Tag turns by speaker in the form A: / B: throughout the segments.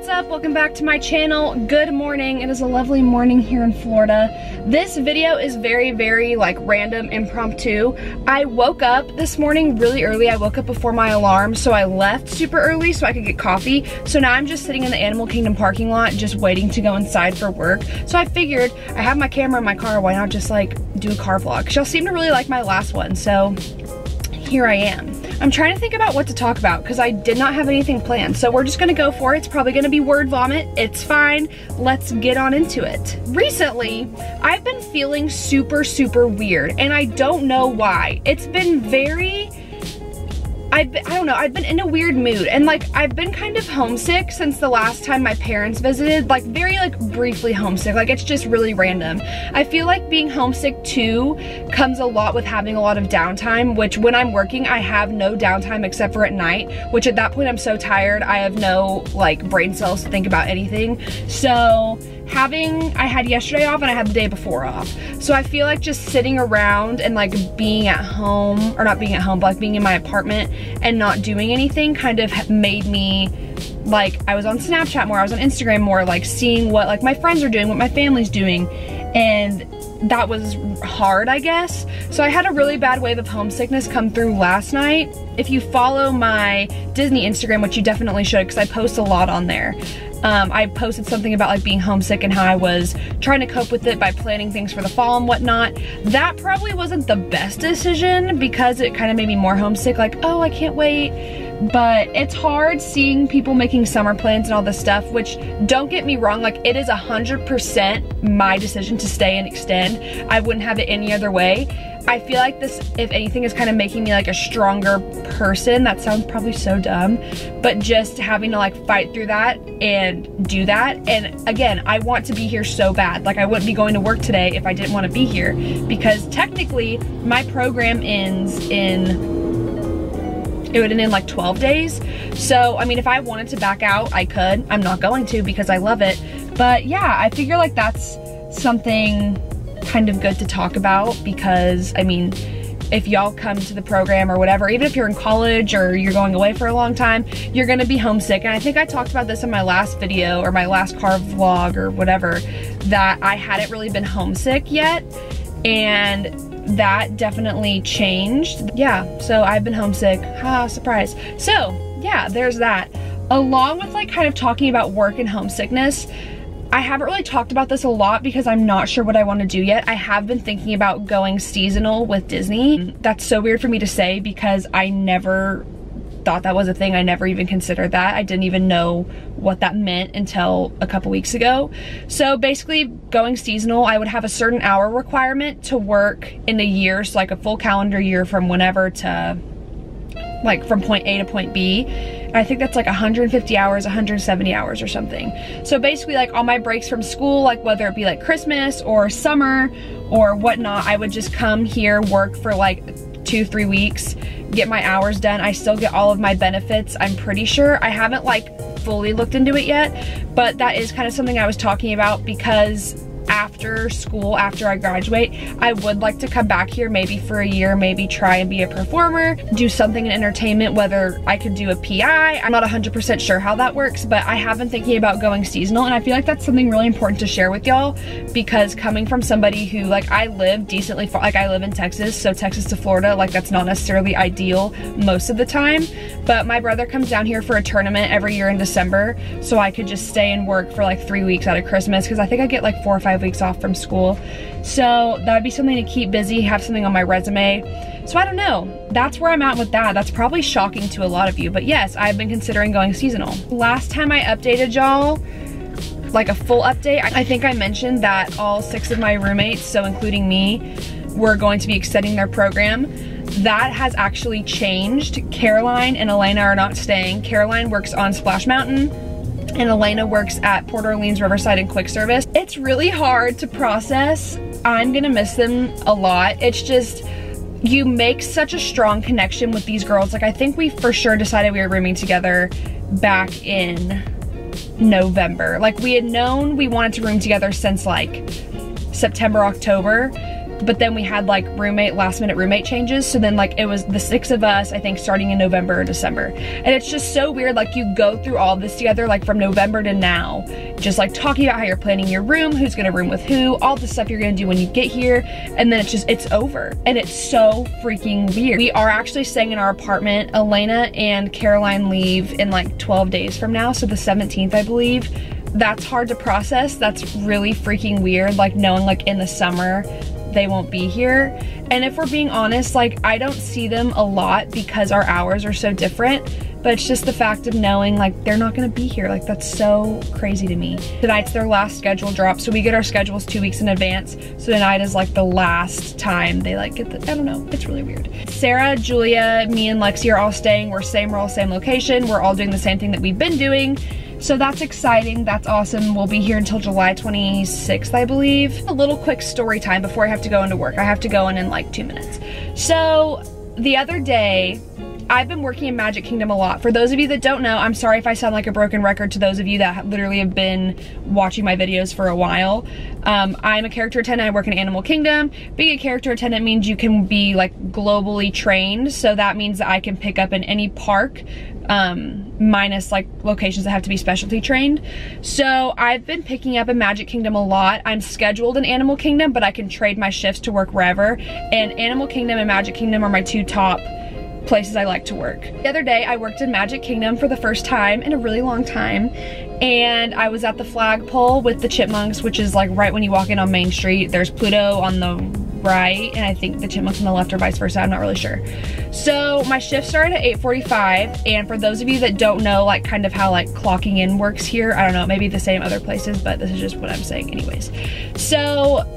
A: up? Welcome back to my channel. Good morning. It is a lovely morning here in Florida. This video is very like random, impromptu. I woke up this morning really early. I woke up before my alarm, so I left super early so I could get coffee. So now I'm just sitting in the Animal Kingdom parking lot just waiting to go inside for work. So I figured I have my camera in my car, why not just like do a car vlog? 'Cause y'all seem to really like my last one, so here I am. I'm trying to think about what to talk about because I did not have anything planned. So we're just gonna go for it. It's probably gonna be word vomit. It's fine. Let's get on into it. Recently, I've been feeling super weird and I don't know why. It's been very, I don't know, I've been in a weird mood and like I've been kind of homesick since the last time my parents visited, like very like briefly homesick, like it's just really random. I feel like being homesick too comes a lot with having a lot of downtime, which when I'm working I have no downtime except for at night, which at that point I'm so tired I have no like brain cells to think about anything. So I had yesterday off and I had the day before off. So I feel like just sitting around and like being at home, or not being at home, but like being in my apartment and not doing anything kind of made me like, I was on Snapchat more, I was on Instagram more, like seeing what like my friends are doing, what my family's doing, and that was hard, I guess. So I had a really bad wave of homesickness come through last night. If you follow my Disney Instagram, which you definitely should because I post a lot on there, I posted something about like being homesick and how I was trying to cope with it by planning things for the fall and whatnot. That probably wasn't the best decision because it kind of made me more homesick, like, oh, I can't wait. But it's hard seeing people making summer plans and all this stuff, which don't get me wrong, like it is 100% my decision to stay and extend. I wouldn't have it any other way. I feel like this, if anything, is kind of making me like a stronger person. That sounds probably so dumb, but just having to like fight through that and do that. And again, I want to be here so bad. Like I wouldn't be going to work today if I didn't want to be here, because technically my program ends in, it would end in like 12 days. So, I mean, if I wanted to back out, I could. I'm not going to because I love it. But yeah, I figure like that's something kind of good to talk about because, I mean, if y'all come to the program or whatever, even if you're in college or you're going away for a long time, you're gonna be homesick. And I think I talked about this in my last video or my last car vlog or whatever, that I hadn't really been homesick yet. And that definitely changed. Yeah, so I've been homesick. Ha, surprise. So yeah, there's that. Along with like kind of talking about work and homesickness, I haven't really talked about this a lot because I'm not sure what I want to do yet. I have been thinking about going seasonal with Disney. That's so weird for me to say because I never thought that was a thing. I never even considered that. I didn't even know what that meant until a couple weeks ago. So basically going seasonal, I would have a certain hour requirement to work in a year. So like a full calendar year from whenever to like from point A to point B. I think that's like 150 hours, 170 hours or something. So basically like all my breaks from school, like whether it be like Christmas or summer or whatnot, I would just come here, work for like 2-3 weeks, get my hours done. I still get all of my benefits, I'm pretty sure. I haven't like fully looked into it yet, but that is kind of something I was talking about because after school, after I graduate, I would like to come back here maybe for a year, maybe try and be a performer, do something in entertainment, whether I could do a PI. I'm not 100% sure how that works, but I have been thinking about going seasonal, and I feel like that's something really important to share with y'all because coming from somebody who, like, I live decently far, like I live in Texas, so Texas to Florida, like that's not necessarily ideal most of the time, but my brother comes down here for a tournament every year in December, so I could just stay and work for like 3 weeks out of Christmas because I think I get like 4 or 5 weeks off from school. So that would be something to keep busy, have something on my resume. So I don't know, that's where I'm at with that. That's probably shocking to a lot of you, but yes, I've been considering going seasonal. Last time I updated y'all, like a full update, I think I mentioned that all 6 of my roommates, so including me, were going to be extending their program. That has actually changed. Caroline and Elena are not staying. Caroline works on Splash Mountain and Elena works at Port Orleans Riverside and Quick Service. It's really hard to process. I'm gonna miss them a lot. It's just, you make such a strong connection with these girls. Like I think we for sure decided we were rooming together back in November. Like we had known we wanted to room together since like September, October, but then we had like last minute roommate changes. So then like it was the 6 of us, I think, starting in November or December. And it's just so weird, like you go through all this together, like from November to now, just like talking about how you're planning your room, who's gonna room with who, all the stuff you're gonna do when you get here, and then it's over. And it's so freaking weird. We are actually staying in our apartment. Elena and Caroline leave in like 12 days from now, so the 17th, I believe. That's hard to process. That's really freaking weird, like knowing like in the summer they won't be here. And if we're being honest, like I don't see them a lot because our hours are so different, but it's just the fact of knowing like they're not gonna be here. Like that's so crazy to me. Tonight's their last schedule drop, so we get our schedules 2 weeks in advance. So tonight is like the last time they like get the, I don't know, it's really weird. Sarah, Julia, me and Lexi are all staying. We're all same location. We're all doing the same thing that we've been doing. So that's exciting, that's awesome. We'll be here until July 26th, I believe. A little quick story time before I have to go into work. I have to go in like 2 minutes. So the other day, I've been working in Magic Kingdom a lot. For those of you that don't know, I'm sorry if I sound like a broken record to those of you that literally have been watching my videos for a while. I'm a character attendant, I work in Animal Kingdom. Being a character attendant means you can be like globally trained. So that means that I can pick up in any park, minus like locations that have to be specialty trained. So I've been picking up in Magic Kingdom a lot. I'm scheduled in Animal Kingdom, but I can trade my shifts to work wherever. And Animal Kingdom and Magic Kingdom are my 2 top places I like to work. The other day I worked in Magic Kingdom for the first time in a really long time, and I was at the flagpole with the chipmunks, which is like right when you walk in on Main Street. There's Pluto on the right, and I think the chipmunks on the left, or vice versa, I'm not really sure. So my shift started at 8:45, and for those of you that don't know like kind of how like clocking in works here, I don't know, maybe the same other places, but this is just what I'm saying anyways. So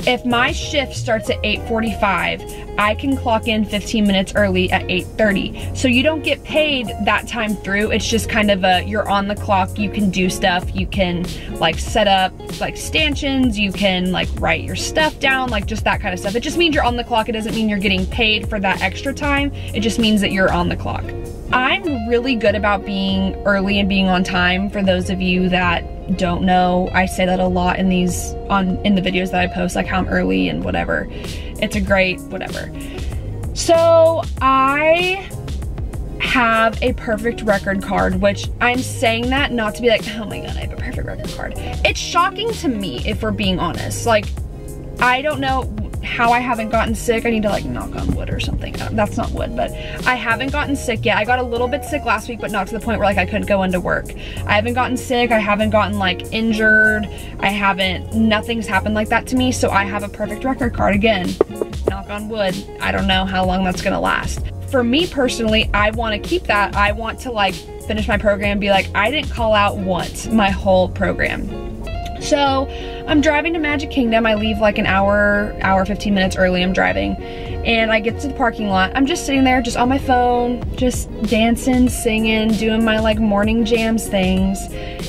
A: if my shift starts at 8:45, I can clock in 15 minutes early at 8:30. So you don't get paid that time through. It's just kind of you're on the clock, you can do stuff, you can like set up like stanchions, you can like write your stuff down, like just that kind of stuff. It just means you're on the clock. It doesn't mean you're getting paid for that extra time. It just means that you're on the clock. I'm really good about being early and being on time. For those of you that don't know, I say that a lot in the videos that I post, like how I'm early and whatever. It's a great whatever. So I have a perfect record card, which I'm saying that not to be like, oh my god, I have a perfect record card. It's shocking to me, if we're being honest. Like, I don't know how I haven't gotten sick. I need to like knock on wood or something. That's not wood, but I haven't gotten sick yet. I got a little bit sick last week, but not to the point where like I couldn't go into work. I haven't gotten sick. I haven't gotten like injured. Nothing's happened like that to me. So I have a perfect record card again. Knock on wood. I don't know how long that's gonna last. For me personally, I want to keep that. I want to like finish my program and be like, I didn't call out once my whole program. So I'm driving to Magic Kingdom. I leave like an hour 15 minutes early. I'm driving and I get to the parking lot. I'm just sitting there, just on my phone, just dancing, singing, doing my like morning jams things.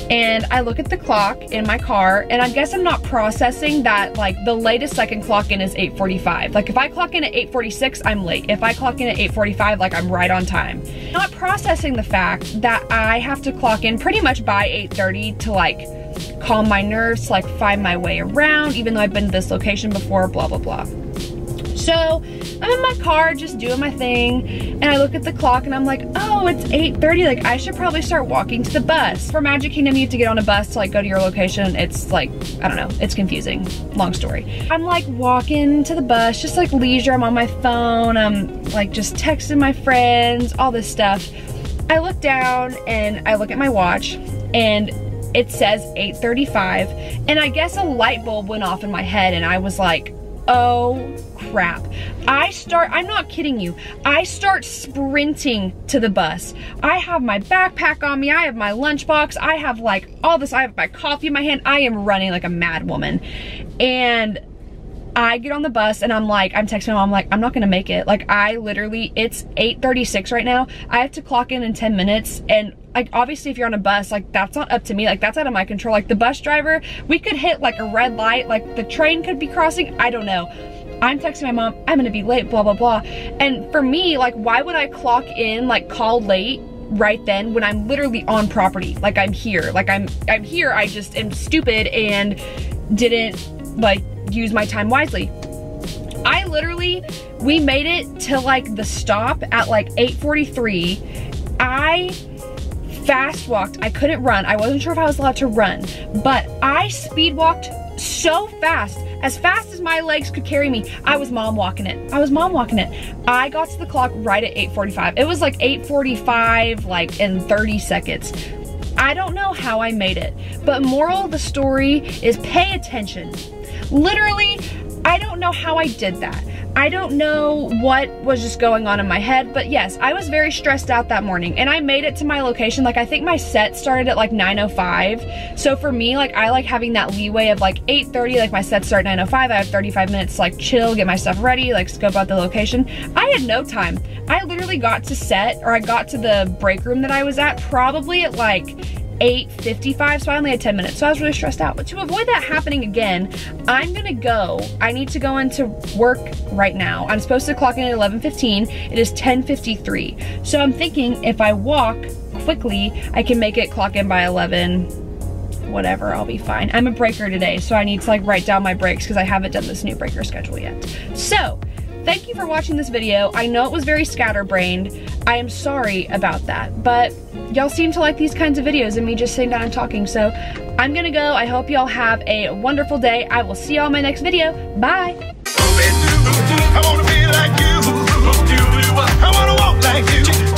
A: And I look at the clock in my car, and I guess I'm not processing that like the latest I can clock in is 8:45. Like if I clock in at 8:46, I'm late. If I clock in at 8:45, like I'm right on time. Not processing the fact that I have to clock in pretty much by 8:30 to like calm my nerves, like find my way around, even though I've been to this location before, blah, blah, blah. So I'm in my car just doing my thing, and I look at the clock and I'm like, oh, it's 8:30, like I should probably start walking to the bus. For Magic Kingdom, you have to get on a bus to like go to your location. It's like, I don't know, it's confusing, long story. I'm like walking to the bus, just like leisure, I'm on my phone, I'm like just texting my friends, all this stuff. I look down and I look at my watch, and it says 8:35, and I guess a light bulb went off in my head, and I was like, oh crap. I'm not kidding you, I start sprinting to the bus. I have my backpack on me, I have my lunchbox, I have like all this, I have my coffee in my hand, I am running like a mad woman. And I get on the bus and I'm texting my mom, I'm like, I'm not gonna make it. Like I literally, it's 8:36 right now. I have to clock in 10 minutes. And like, obviously if you're on a bus, like that's not up to me. Like that's out of my control. Like the bus driver, we could hit like a red light, like the train could be crossing. I don't know. I'm texting my mom, I'm gonna be late, blah, blah, blah. And for me, like, why would I clock in, like call late right then when I'm literally on property? Like I'm here, like I'm here. I just am stupid and didn't like use my time wisely. I literally, we made it to like the stop at like 8:43. I fast walked. I couldn't run. I wasn't sure if I was allowed to run, but I speed walked so fast as my legs could carry me. I was mom walking it. I got to the clock right at 8:45. It was like 8:45, like in 30 seconds. I don't know how I made it, but moral of the story is pay attention. Literally, I don't know how I did that. I don't know what was just going on in my head, but yes, I was very stressed out that morning, and I made it to my location. Like, I think my set started at like 9:05. So for me, like, I like having that leeway of like 8:30, like my set start at 9:05. I have 35 minutes to like chill, get my stuff ready, like scope out the location. I had no time. I literally got to set, or I got to the break room that I was at probably at like 8:55, so I only had 10 minutes, so I was really stressed out. But to avoid that happening again, I'm gonna go. I need to go into work right now. I'm supposed to clock in at 11:15. It is 10:53. So I'm thinking if I walk quickly, I can make it clock in by 11. Whatever, I'll be fine. I'm a breaker today, so I need to like write down my breaks because I haven't done this new breaker schedule yet. So, thank you for watching this video. I know it was very scatterbrained. I am sorry about that, but y'all seem to like these kinds of videos and me just sitting down and talking, so I'm gonna go. I hope y'all have a wonderful day. I will see y'all in my next video. Bye.
B: I wanna be like you. I wanna walk like you.